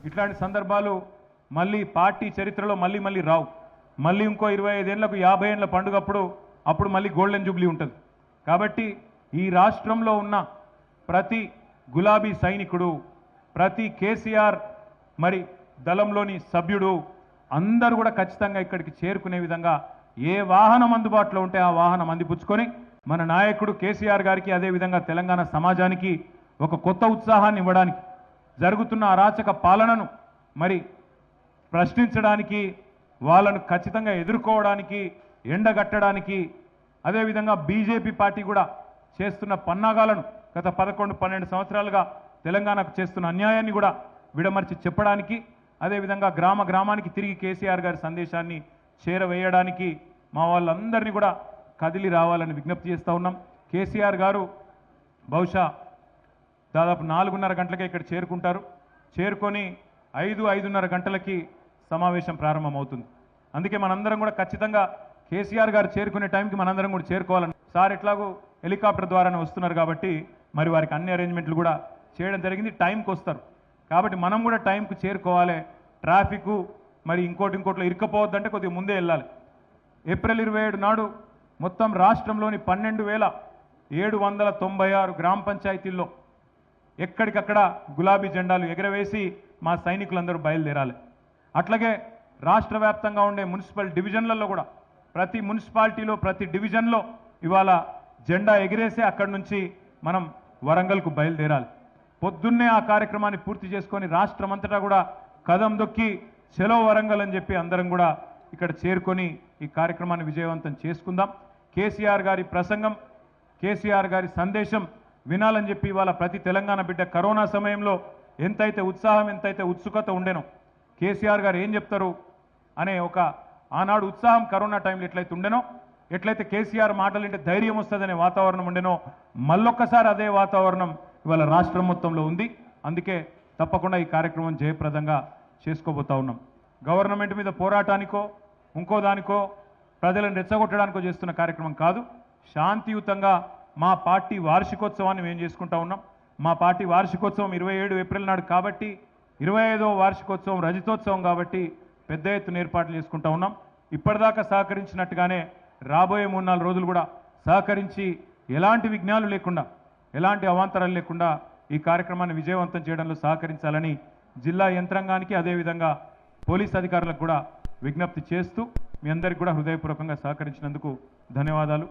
ఇట్లాంటి సందర్భాలు మళ్ళీ పార్టీ చరిత్రలో మళ్ళీ రావు. మళ్ళీ ఇంకో 25 ఏళ్లకు 50 ఏళ్ల పండుగప్పుడు అప్పుడు మళ్ళీ గోల్డెన్ జూబ్లీ ఉంటుంది. కాబట్టి ఈ రాష్ట్రంలో ఉన్న ప్రతి గులాబీ సైనికుడు, ప్రతి కేసీఆర్ మరి దళంలోని సభ్యుడు అందరూ కూడా ఖచ్చితంగా ఇక్కడికి చేరుకునే విధంగా ఏ వాహనం అందుబాటులో ఉంటే ఆ వాహనం అందిపుచ్చుకొని మన నాయకుడు కేసీఆర్ గారికి అదేవిధంగా తెలంగాణ సమాజానికి ఒక కొత్త ఉత్సాహాన్ని ఇవ్వడానికి, జరుగుతున్న అరాచక పాలనను మరి ప్రశ్నించడానికి, వాళ్ళను ఖచ్చితంగా ఎదుర్కోవడానికి, ఎండగట్టడానికి, అదేవిధంగా బీజేపీ పార్టీ కూడా చేస్తున్న పన్నాగాలను గత 11-12 సంవత్సరాలుగా తెలంగాణకు చేస్తున్న అన్యాయాన్ని కూడా విడమర్చి చెప్పడానికి, అదేవిధంగా గ్రామానికి తిరిగి కేసీఆర్ గారి సందేశాన్ని చేరవేయడానికి మా వాళ్ళందరినీ కూడా కదిలి రావాలని విజ్ఞప్తి చేస్తూ ఉన్నాం. కేసీఆర్ గారు బహుశా దాదాపు 4:30 గంటలకే ఇక్కడ చేరుకుంటారు. చేరుకొని 5-5:30 గంటలకి సమావేశం ప్రారంభమవుతుంది. అందుకే మనందరం కూడా ఖచ్చితంగా కేసీఆర్ గారు చేరుకునే టైంకి మనందరం కూడా చేరుకోవాలని, సార్ ఎట్లాగో హెలికాప్టర్ ద్వారానే వస్తున్నారు కాబట్టి మరి వారికి అన్ని అరేంజ్మెంట్లు కూడా చేయడం జరిగింది. టైంకి వస్తారు కాబట్టి మనం కూడా టైంకు చేరుకోవాలి. ట్రాఫిక్ మరి ఇంకోటిలో ఇరుక్కపోవద్దంటే కొద్దిగా ముందే వెళ్ళాలి. ఏప్రిల్ 27 నాడు మొత్తం రాష్ట్రంలోని 12,796 గ్రామ పంచాయతీల్లో ఎక్కడికక్కడ గులాబీ జెండాలు ఎగరవేసి మా సైనికులందరూ బయలుదేరాలి. అట్లాగే రాష్ట్ర వ్యాప్తంగా ఉండే మున్సిపల్ డివిజన్లలో కూడా ప్రతి మున్సిపాలిటీలో ప్రతి డివిజన్లో ఇవాళ జెండా ఎగిరేసి అక్కడి నుంచి మనం వరంగల్కు బయలుదేరాలి. పొద్దున్నే ఆ కార్యక్రమాన్ని పూర్తి చేసుకొని రాష్ట్రమంతటా కూడా కదం దొక్కి చలో వరంగల్ అని చెప్పి అందరం కూడా ఇక్కడ చేరుకొని ఈ కార్యక్రమాన్ని విజయవంతం చేసుకుందాం. కేసీఆర్ గారి ప్రసంగం, కేసీఆర్ గారి సందేశం వినాలని చెప్పి ఇవాళ ప్రతి తెలంగాణ బిడ్డ కరోనా సమయంలో ఎంతైతే ఉత్సాహం, ఎంతైతే ఉత్సుకత ఉండేనో, కేసీఆర్ గారు ఏం చెప్తారు అనే ఒక ఆనాడు ఉత్సాహం కరోనా టైంలో ఎట్లయితే ఉండేనో, ఎట్లయితే కేసీఆర్ మాటలు అంటే ధైర్యం వస్తుందనే వాతావరణం ఉండేనో, మళ్ళొక్కసారి అదే వాతావరణం ఇవాళ రాష్ట్రం మొత్తంలో ఉంది. అందుకే తప్పకుండా ఈ కార్యక్రమం జయప్రదంగా చేసుకోబోతా ఉన్నాం. గవర్నమెంట్ మీద పోరాటానికో ఇంకో దానికో ప్రజలను రెచ్చగొట్టడానికో చేస్తున్న కార్యక్రమం కాదు. శాంతియుతంగా మా పార్టీ వార్షికోత్సవాన్ని మేము చేసుకుంటా ఉన్నాం. మా పార్టీ వార్షికోత్సవం 27 ఏప్రిల్ నాడు కాబట్టి 25వ వార్షికోత్సవం రజతోత్సవం కాబట్టి పెద్ద ఎత్తున ఏర్పాట్లు చేసుకుంటా ఉన్నాం. ఇప్పటిదాకా సహకరించినట్టుగానే రాబోయే 3-4 రోజులు కూడా సహకరించి ఎలాంటి విఘ్నాలు లేకుండా, ఎలాంటి అవాంతరాలు లేకుండా ఈ కార్యక్రమాన్ని విజయవంతం చేయడంలో సహకరించాలని జిల్లా యంత్రాంగానికి అదేవిధంగా పోలీస్ అధికారులకు కూడా విజ్ఞప్తి చేస్తూ మీ అందరికీ కూడా హృదయపూర్వకంగా సహకరించినందుకు ధన్యవాదాలు.